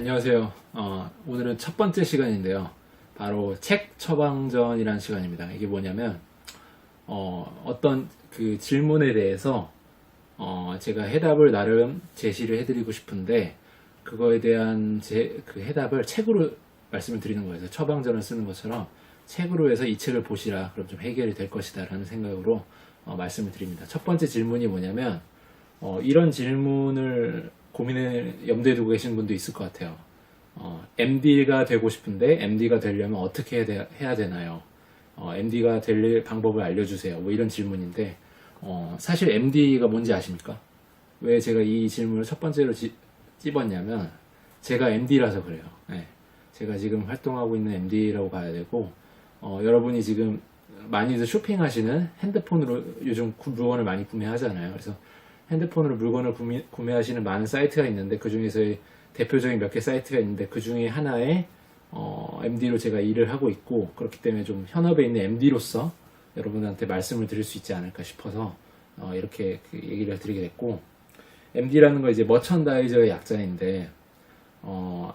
안녕하세요. 오늘은 첫 번째 시간인데요. 바로 책 처방전이라는 시간입니다. 이게 뭐냐면, 어떤 그 질문에 대해서, 제가 해답을 나름 제시를 해드리고 싶은데, 그거에 대한 그 해답을 책으로 말씀을 드리는 거예요. 그래서 처방전을 쓰는 것처럼 책으로 해서 이 책을 보시라. 그럼 좀 해결이 될 것이다. 라는 생각으로 말씀을 드립니다. 첫 번째 질문이 뭐냐면, 이런 질문을 염두에 두고 계신 분도 있을 것 같아요. MD가 되고 싶은데 MD가 되려면 어떻게 해야 되나요? MD가 될 방법을 알려주세요. 뭐 이런 질문인데 사실 MD가 뭔지 아십니까? 왜 제가 이 질문을 첫 번째로 찝었냐면 제가 MD라서 그래요. 네. 제가 지금 활동하고 있는 MD라고 봐야 되고 여러분이 지금 많이들 쇼핑하시는 핸드폰으로 요즘 물건을 많이 구매하잖아요. 그래서 핸드폰으로 물건을 구매하시는 많은 사이트가 있는데 그 중에서의 대표적인 몇 개 사이트가 있는데 그 중에 하나에 MD로 제가 일을 하고 있고 그렇기 때문에 좀 현업에 있는 MD로서 여러분한테 말씀을 드릴 수 있지 않을까 싶어서 이렇게 그 얘기를 드리게 됐고 MD라는 거 이제 머천다이저의 약자인데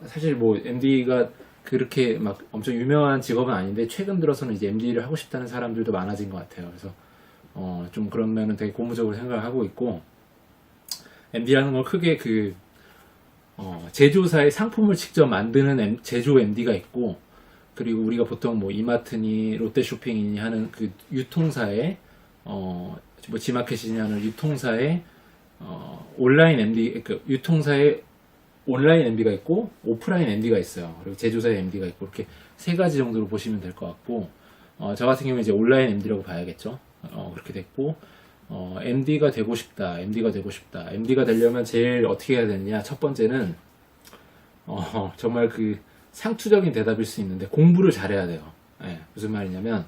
사실 뭐 MD가 그렇게 막 엄청 유명한 직업은 아닌데 최근 들어서는 이제 MD를 하고 싶다는 사람들도 많아진 것 같아요. 그래서 좀 그런 면은 되게 고무적으로 생각을 하고 있고 MD라는 걸 크게 제조사의 상품을 직접 만드는 제조 MD가 있고, 그리고 우리가 보통 뭐 이마트니 롯데쇼핑이니 하는 그 유통사의, 뭐 지마켓이니 하는 유통사의, 온라인 MD, 그 유통사의 온라인 MD가 있고, 오프라인 MD가 있어요. 그리고 제조사의 MD가 있고, 이렇게 세 가지 정도로 보시면 될 것 같고, 저 같은 경우는 이제 온라인 MD라고 봐야겠죠. 그렇게 됐고, MD가 되고 싶다. MD가 되고 싶다. MD가 되려면 제일 어떻게 해야 되느냐. 첫 번째는, 정말 그 상투적인 대답일 수 있는데 공부를 잘해야 돼요. 네, 무슨 말이냐면,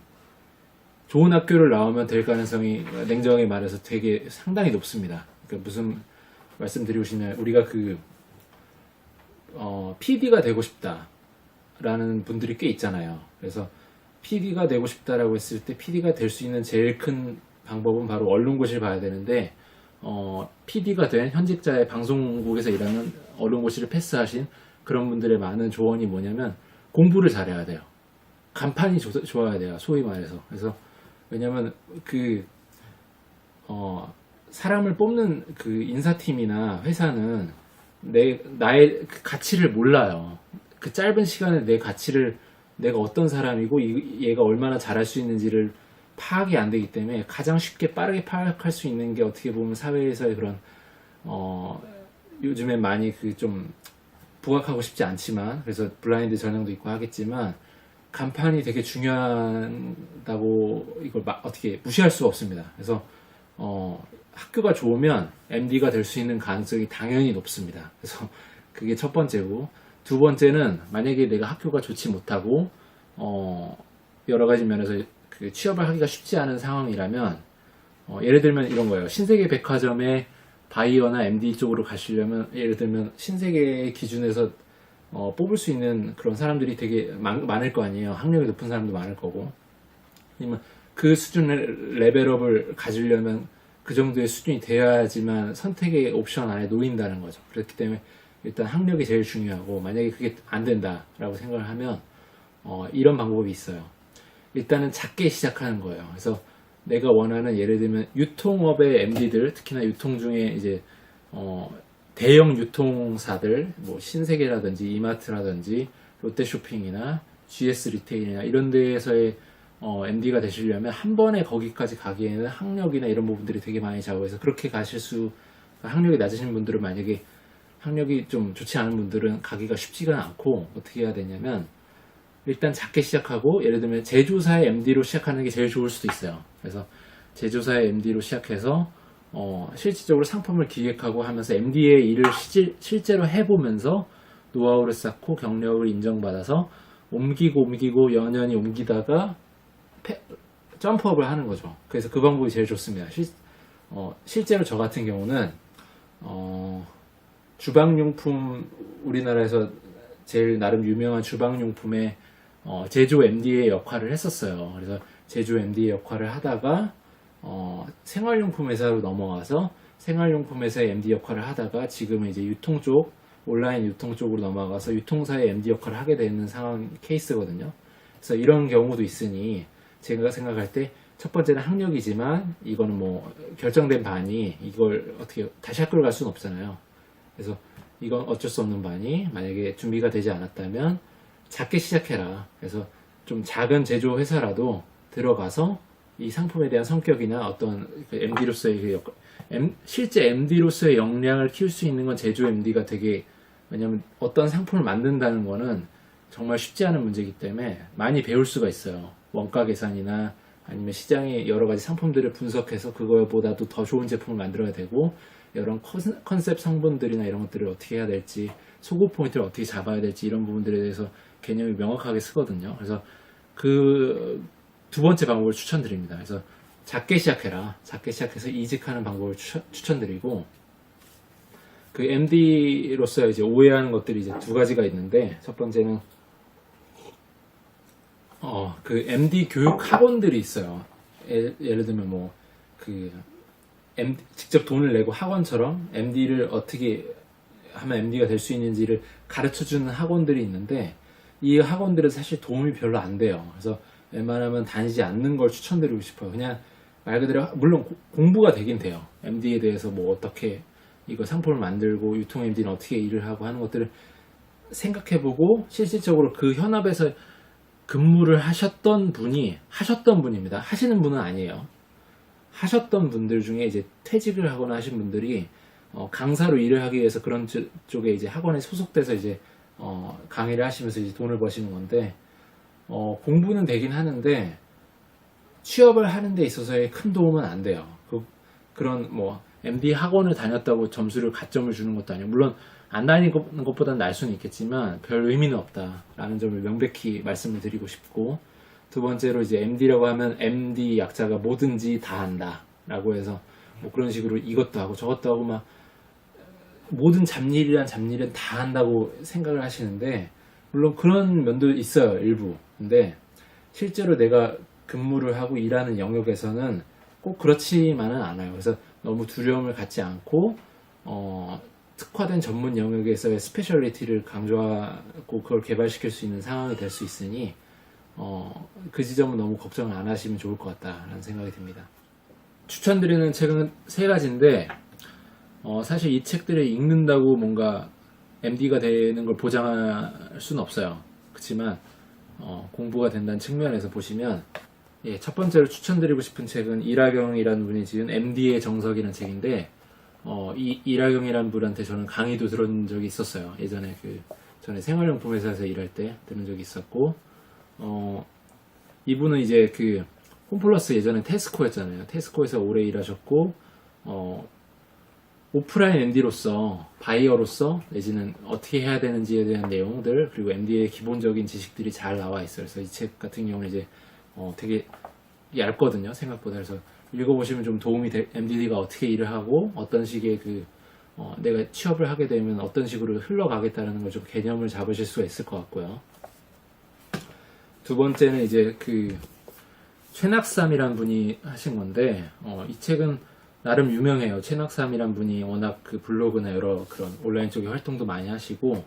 좋은 학교를 나오면 될 가능성이 냉정하게 말해서 되게 상당히 높습니다. 그러니까 무슨 말씀드리고 싶냐면, 우리가 PD가 되고 싶다. 라는 분들이 꽤 있잖아요. 그래서 PD가 되고 싶다라고 했을 때 PD가 될 수 있는 제일 큰 방법은 바로 언론고시를 봐야 되는데 PD가 된 현직자의 방송국에서 일하는 언론고시를 패스하신 그런 분들의 많은 조언이 뭐냐면 공부를 잘해야 돼요. 간판이 좋아야 돼요. 소위 말해서. 그래서 왜냐면 사람을 뽑는 그 인사팀이나 회사는 나의 그 가치를 몰라요. 그 짧은 시간에 내 가치를 내가 어떤 사람이고 얘가 얼마나 잘할 수 있는지를 파악이 안 되기 때문에 가장 쉽게 빠르게 파악할 수 있는 게 어떻게 보면 사회에서의 그런 요즘엔 많이 좀 부각하고 싶지 않지만 그래서 블라인드 전형도 있고 하겠지만 간판이 되게 중요하다고 이걸 어떻게 무시할 수가 없습니다. 그래서 학교가 좋으면 MD가 될 수 있는 가능성이 당연히 높습니다. 그래서 그게 첫 번째고 두 번째는 만약에 내가 학교가 좋지 못하고 여러 가지 면에서 취업을 하기가 쉽지 않은 상황이라면 예를 들면 이런 거예요. 신세계 백화점의 바이어나 MD 쪽으로 가시려면 예를 들면 신세계 기준에서 뽑을 수 있는 그런 사람들이 되게 많을 거 아니에요. 학력이 높은 사람도 많을 거고 아니면 그 수준의 레벨업을 가지려면 그 정도의 수준이 되어야지만 선택의 옵션 안에 놓인다는 거죠. 그렇기 때문에 일단 학력이 제일 중요하고 만약에 그게 안 된다라고 생각을 하면 이런 방법이 있어요. 일단은 작게 시작하는 거예요. 그래서 내가 원하는 예를 들면 유통업의 MD들 특히나 유통 중에 이제 대형 유통사들 뭐 신세계라든지 이마트라든지 롯데쇼핑이나 GS 리테일이나 이런 데에서의 MD가 되시려면 한 번에 거기까지 가기에는 학력이나 이런 부분들이 되게 많이 작아서 그렇게 학력이 낮으신 분들은 만약에 학력이 좀 좋지 않은 분들은 가기가 쉽지가 않고 어떻게 해야 되냐면 일단 작게 시작하고 예를 들면 제조사의 MD로 시작하는 게 제일 좋을 수도 있어요. 그래서 제조사의 MD로 시작해서 실질적으로 상품을 기획하고 하면서 MD의 일을 실제로 해보면서 노하우를 쌓고 경력을 인정받아서 옮기고 연연히 옮기다가 점프업을 하는 거죠. 그래서 그 방법이 제일 좋습니다. 실제로 저 같은 경우는 주방용품 우리나라에서 제일 나름 유명한 주방용품의 제조 MD의 역할을 했었어요. 그래서 제조 MD의 역할을 하다가 생활용품 회사로 넘어가서 생활용품 회사의 MD 역할을 하다가 지금은 이제 유통 쪽 온라인 유통 쪽으로 넘어가서 유통사의 MD 역할을 하게 되는 상황 케이스거든요. 그래서 이런 경우도 있으니 제가 생각할 때 첫 번째는 학력이지만 이거는 뭐 결정된 반이 이걸 어떻게 다시 학교를 갈 수는 없잖아요. 그래서 이건 어쩔 수 없는 반이 만약에 준비가 되지 않았다면 작게 시작해라. 그래서 좀 작은 제조 회사라도 들어가서 이 상품에 대한 성격이나 어떤 그 MD로서의 그 실제 MD로서의 역량을 키울 수 있는 건 제조 MD가 되게, 왜냐면 어떤 상품을 만든다는 거는 정말 쉽지 않은 문제이기 때문에 많이 배울 수가 있어요. 원가 계산이나 아니면 시장의 여러 가지 상품들을 분석해서 그거보다도 더 좋은 제품을 만들어야 되고, 이런 컨셉 성분들이나 이런 것들을 어떻게 해야 될지, 소구 포인트를 어떻게 잡아야 될지, 이런 부분들에 대해서 개념이 명확하게 쓰거든요. 그래서 그 두 번째 방법을 추천드립니다. 그래서 작게 시작해라. 작게 시작해서 이직하는 방법을 추천드리고, 그 MD로서 이제 오해하는 것들이 이제 두 가지가 있는데, 첫 번째는 그 MD 교육 학원들이 있어요. 예를 들면 뭐 그 직접 돈을 내고 학원처럼 MD를 어떻게 하면 MD가 될 수 있는지를 가르쳐주는 학원들이 있는데, 이 학원들은 사실 도움이 별로 안 돼요. 그래서 웬만하면 다니지 않는 걸 추천드리고 싶어요. 그냥 말 그대로 물론 공부가 되긴 돼요. MD에 대해서 뭐 어떻게 이거 상품을 만들고 유통 MD는 어떻게 일을 하고 하는 것들을 생각해보고, 실질적으로 그 현업에서 근무를 하셨던 분입니다. 하시는 분은 아니에요. 하셨던 분들 중에 이제 퇴직을 하거나 하신 분들이 강사로 일을 하기 위해서 그런 쪽에 이제 학원에 소속돼서 이제 강의를 하시면서 이제 돈을 버시는 건데, 공부는 되긴 하는데 취업을 하는 데 있어서의 큰 도움은 안 돼요. 그런 뭐 MD 학원을 다녔다고 점수를 가점을 주는 것도 아니고, 물론 안 다니는 것보다는 날 수는 있겠지만 별 의미는 없다라는 점을 명백히 말씀을 드리고 싶고, 두 번째로 이제 MD라고 하면 MD 약자가 뭐든지 다 한다 라고 해서 뭐 그런 식으로 이것도 하고 저것도 하고 막 모든 잡일은 다 한다고 생각을 하시는데, 물론 그런 면도 있어요, 일부. 근데 실제로 내가 근무를 하고 일하는 영역에서는 꼭 그렇지만은 않아요. 그래서 너무 두려움을 갖지 않고 특화된 전문 영역에서의 스페셜리티를 강조하고 그걸 개발시킬 수 있는 상황이 될 수 있으니 그 지점은 너무 걱정을 안 하시면 좋을 것 같다라는 생각이 듭니다. 추천드리는 책은 세 가지인데, 사실 이 책들을 읽는다고 뭔가 MD가 되는 걸 보장할 수는 없어요. 그렇지만 공부가 된다는 측면에서 보시면, 첫 번째로 추천드리고 싶은 책은 이라경이라는 분이 지은 MD의 정석이라는 책인데, 이 이라경이라는 분한테 저는 강의도 들은 적이 있었어요. 예전에 전에 생활용품 회사에서 일할 때 들은 적이 있었고, 이분은 이제 홈플러스 예전에 테스코였잖아요. 테스코에서 오래 일하셨고, 오프라인 MD로서, 바이어로서, 내지는 어떻게 해야 되는지에 대한 내용들, 그리고 MD의 기본적인 지식들이 잘 나와 있어요. 그래서 이 책 같은 경우는 이제, 되게 얇거든요, 생각보다. 그래서 읽어보시면 좀 도움이 MD가 어떻게 일을 하고, 어떤 식의 내가 취업을 하게 되면 어떤 식으로 흘러가겠다는 걸 좀 개념을 잡으실 수가 있을 것 같고요. 두 번째는 이제 최낙삼이란 분이 하신 건데, 이 책은 나름 유명해요. 최낙삼이란 분이 워낙 블로그나 여러 그런 온라인 쪽에 활동도 많이 하시고,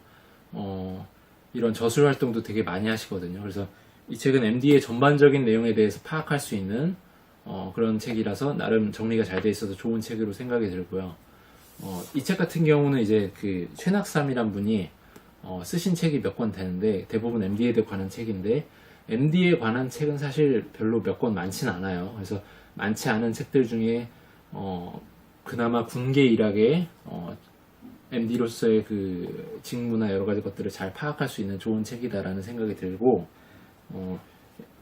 이런 저술 활동도 되게 많이 하시거든요. 그래서 이 책은 MD의 전반적인 내용에 대해서 파악할 수 있는 그런 책이라서 나름 정리가 잘 돼 있어서 좋은 책으로 생각이 들고요. 이 책 같은 경우는 이제 최낙삼이란 분이 쓰신 책이 몇 권 되는데, 대부분 MD에 관한 책인데, MD에 관한 책은 사실 별로 몇 권 많진 않아요. 그래서 많지 않은 책들 중에 그나마 군계 일학의 MD로서의 직무나 여러 가지 것들을 잘 파악할 수 있는 좋은 책이다라는 생각이 들고,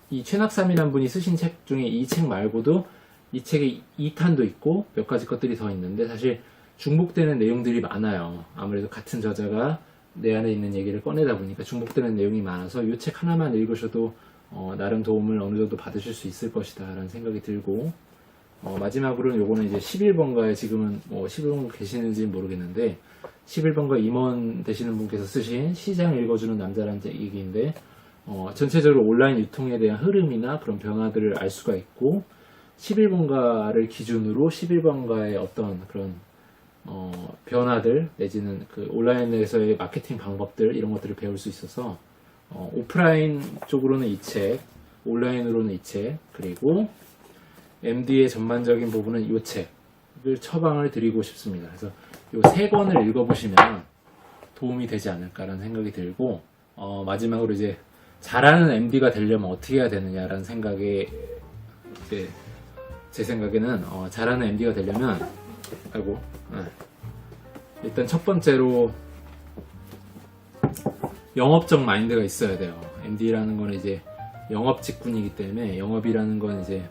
이 최낙삼이라는 분이 쓰신 책 중에 이 책 말고도 이 책에 2탄도 있고 몇 가지 것들이 더 있는데, 사실 중복되는 내용들이 많아요. 아무래도 같은 저자가 내 안에 있는 얘기를 꺼내다 보니까 중복되는 내용이 많아서 이 책 하나만 읽으셔도 나름 도움을 어느 정도 받으실 수 있을 것이다 라는 생각이 들고, 마지막으로는 요거는 이제 11번가에 지금은 11번가 계시는지 모르겠는데, 11번가 임원 되시는 분께서 쓰신 시장 읽어주는 남자라는 얘기인데, 전체적으로 온라인 유통에 대한 흐름이나 그런 변화들을 알 수가 있고, 11번가를 기준으로 11번가의 어떤 그런 변화들 내지는 그 온라인에서의 마케팅 방법들 이런 것들을 배울 수 있어서 오프라인 쪽으로는 이 책, 온라인으로는 이 책, 그리고 MD의 전반적인 부분은 이 책을 처방을 드리고 싶습니다. 그래서 이 세 권을 읽어보시면 도움이 되지 않을까라는 생각이 들고 마지막으로 이제 잘하는 MD가 되려면 어떻게 해야 되느냐라는 생각에 이제 제 생각에는 잘하는 MD가 되려면 일단 첫 번째로 영업적 마인드가 있어야 돼요. MD라는 건 이제 영업 직군이기 때문에 영업이라는 건 이제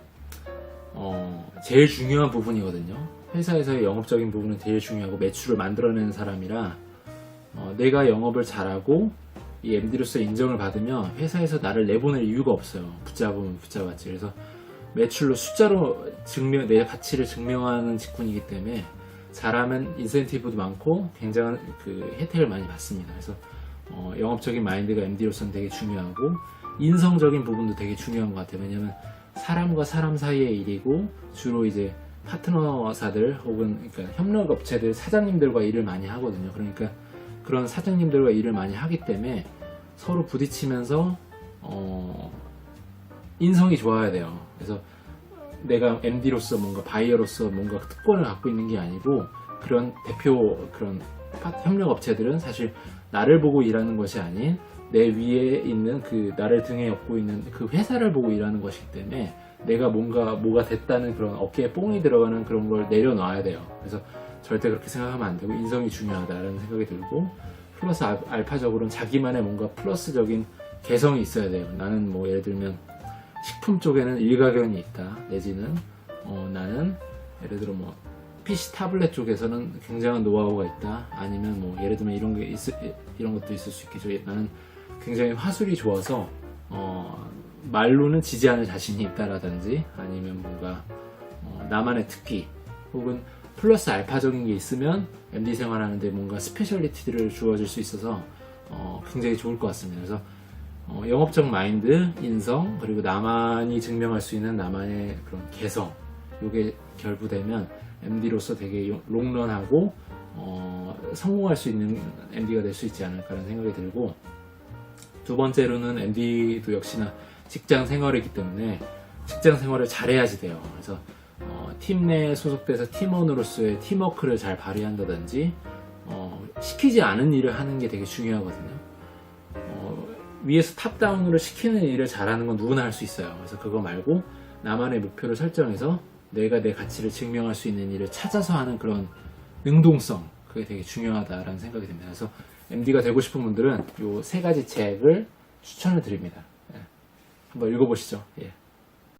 제일 중요한 부분이거든요. 회사에서의 영업적인 부분은 제일 중요하고 매출을 만들어내는 사람이라 내가 영업을 잘하고 이 MD로서 인정을 받으면 회사에서 나를 내보낼 이유가 없어요. 붙잡으면 붙잡았지. 그래서 매출로 숫자로 내 가치를 증명하는 직군이기 때문에 잘하면 인센티브도 많고 굉장한 그 혜택을 많이 받습니다. 그래서 영업적인 마인드가 MD로서는 되게 중요하고 인성적인 부분도 되게 중요한 것 같아요. 왜냐면 사람과 사람 사이의 일이고 주로 이제 파트너사들 혹은 그러니까 협력업체들 사장님들과 일을 많이 하거든요. 그러니까 그런 사장님들과 일을 많이 하기 때문에 서로 부딪히면서 인성이 좋아야 돼요. 그래서 내가 MD로서 뭔가 바이어로서 뭔가 특권을 갖고 있는 게 아니고 그런 대표 그런 협력업체들은 사실 나를 보고 일하는 것이 아닌 내 위에 있는 그 나를 등에 업고 있는 그 회사를 보고 일하는 것이기 때문에 내가 뭐가 됐다는 그런 어깨에 뽕이 들어가는 그런 걸 내려놔야 돼요. 그래서 절대 그렇게 생각하면 안 되고 인성이 중요하다라는 생각이 들고 플러스 알파적으로는 자기만의 뭔가 플러스적인 개성이 있어야 돼요. 나는 뭐 예를 들면 식품 쪽에는 일가견이 있다. 내지는 나는 예를 들어 뭐 PC 타블렛 쪽에서는 굉장한 노하우가 있다. 아니면 뭐 예를 들면 이런 것도 있을 수 있겠죠. 나는 굉장히 화술이 좋아서 말로는 지지 않을 자신이 있다라든지 아니면 뭔가 나만의 특기 혹은 플러스 알파적인 게 있으면 MD 생활하는데 뭔가 스페셜리티를 주어질 수 있어서 굉장히 좋을 것 같습니다. 그래서 영업적 마인드, 인성, 그리고 나만이 증명할 수 있는 나만의 그런 개성 이게 결부되면 MD로서 되게 롱런하고 성공할 수 있는 MD가 될 수 있지 않을까라는 생각이 들고 두 번째로는 MD도 역시나 직장 생활이기 때문에 직장 생활을 잘해야지 돼요. 그래서 팀 내에 소속돼서 팀원으로서의 팀워크를 잘 발휘한다든지 시키지 않은 일을 하는 게 되게 중요하거든요. 위에서 탑다운으로 시키는 일을 잘하는 건 누구나 할 수 있어요. 그래서 그거 말고 나만의 목표를 설정해서 내가 내 가치를 증명할 수 있는 일을 찾아서 하는 그런 능동성 그게 되게 중요하다라는 생각이 듭니다. 그래서 MD가 되고 싶은 분들은 이 세 가지 책을 추천을 드립니다. 한번 읽어보시죠. 예.